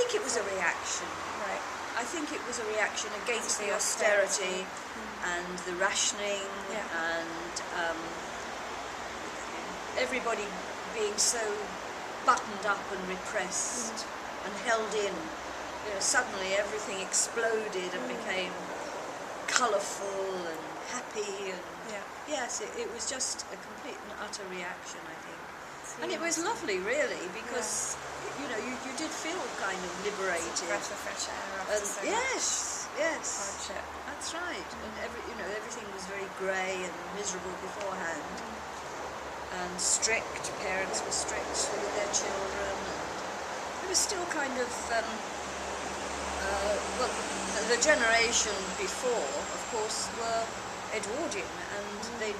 think it was a reaction. Right. I think it was a reaction against the austerity and the rationing and everybody being so buttoned up and repressed and held in. You know, suddenly everything exploded and became colourful and happy, and yes, it was just a complete and utter reaction, I think. And it was lovely, really, because you know, you did feel kind of liberated. Breath of fresh air after so yes, hardship. that's right. And everything was very grey and miserable beforehand, and strict. Parents were strict with their children. And it was still kind of well, the generation before, of course, were Edwardian, and they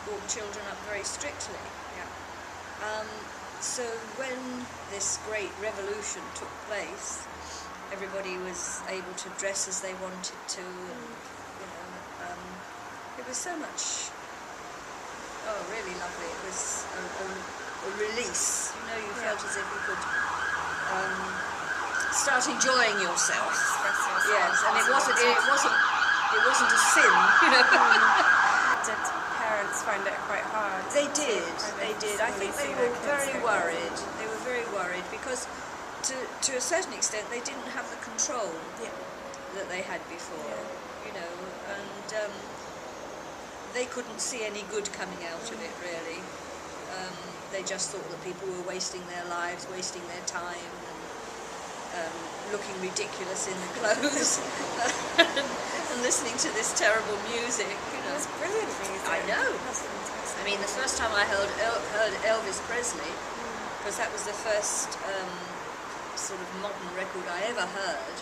brought children up very strictly. So when this great revolution took place, everybody was able to dress as they wanted to, and you know, it was so much, really lovely. It was a release. You know, you felt as if you could start enjoying yourself. Express yourself. Yes, and it wasn't a sin. You know. Did parents find it quite hard? They did. I think they were very worried. They were very worried because, to a certain extent, they didn't have the control that they had before. You know, and they couldn't see any good coming out of it, really. They just thought that people were wasting their lives, wasting their time, and looking ridiculous in the clothes, and listening to this terrible music. You know, it's brilliant music. I know. I mean, the first time I heard Elvis Presley, because that was the first sort of modern record I ever heard,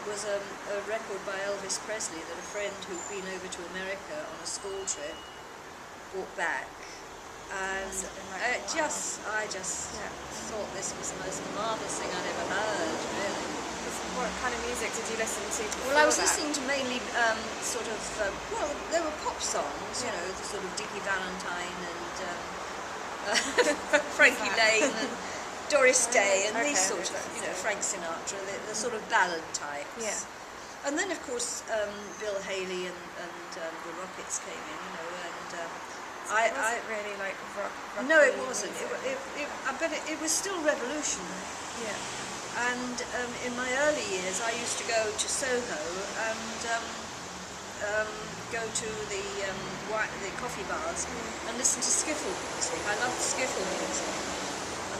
was a record by Elvis Presley that a friend who'd been over to America on a school trip brought back. And I just thought this was the most marvellous thing I'd ever heard, really. What kind of music did you listen to before? Well, I was listening to mainly sort of, well, there were pop songs, you know, the sort of Dickie Valentine and Frankie Lane and Doris Day and these sort of, you know, Frank Sinatra, the sort of ballad types. Yeah. And then, of course, Bill Haley and the Rockets came in, you know, and I wasn't really like rock. No, it wasn't. But it was still revolutionary. Yeah. And in my early years, I used to go to Soho and go to the coffee bars and listen to skiffle music. I loved skiffle music,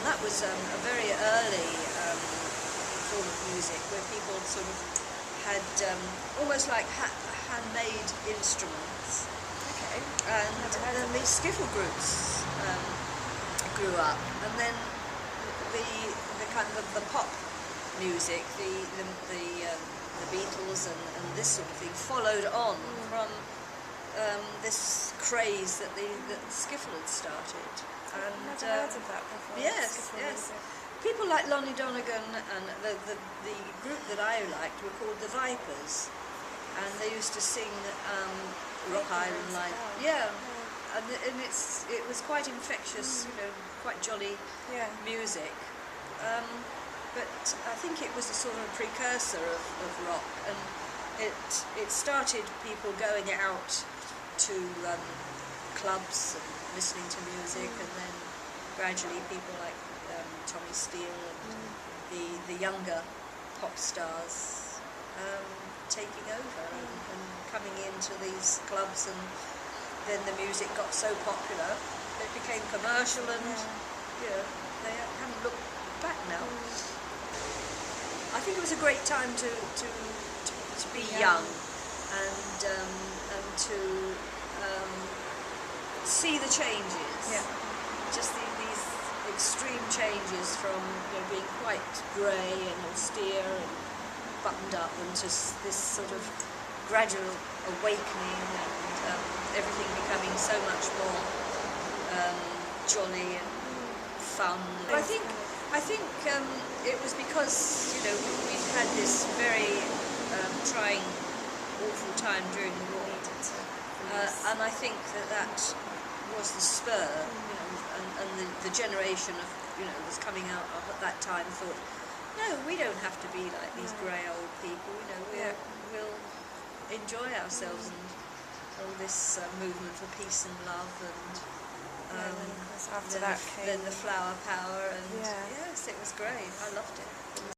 and that was a very early form of music where people sort of had almost like handmade instruments. Okay. And then these skiffle groups grew up, and then the kind of the pop music, the Beatles and this sort of thing followed on from this craze that the skiffle had started. And I've never heard of that before. Yes. People like Lonnie Donegan and the group that I liked were called the Vipers, and they used to sing Rock Island Line. And it was quite infectious, you know, quite jolly music. But I think it was a sort of precursor of rock, and it started people going out to clubs and listening to music, and then gradually people like Tommy Steele and the younger pop stars taking over and coming into these clubs, and then the music got so popular it became commercial, and you know, they haven't looked back now. I think it was a great time to be young and to see the changes. Just these extreme changes from, you know, being quite grey and austere and buttoned up, and just this sort of gradual awakening, and everything becoming so much more jolly and fun. I think it was because, you know, we'd had this very trying, awful time during the war, and I think that was the spur, you know, and the generation of, you know, was coming out at that time thought, no, we don't have to be like these grey old people. You know, we'll enjoy ourselves and all this movement for peace and love and. After that came then the flower power and Yeah. yes, it was great. I loved it.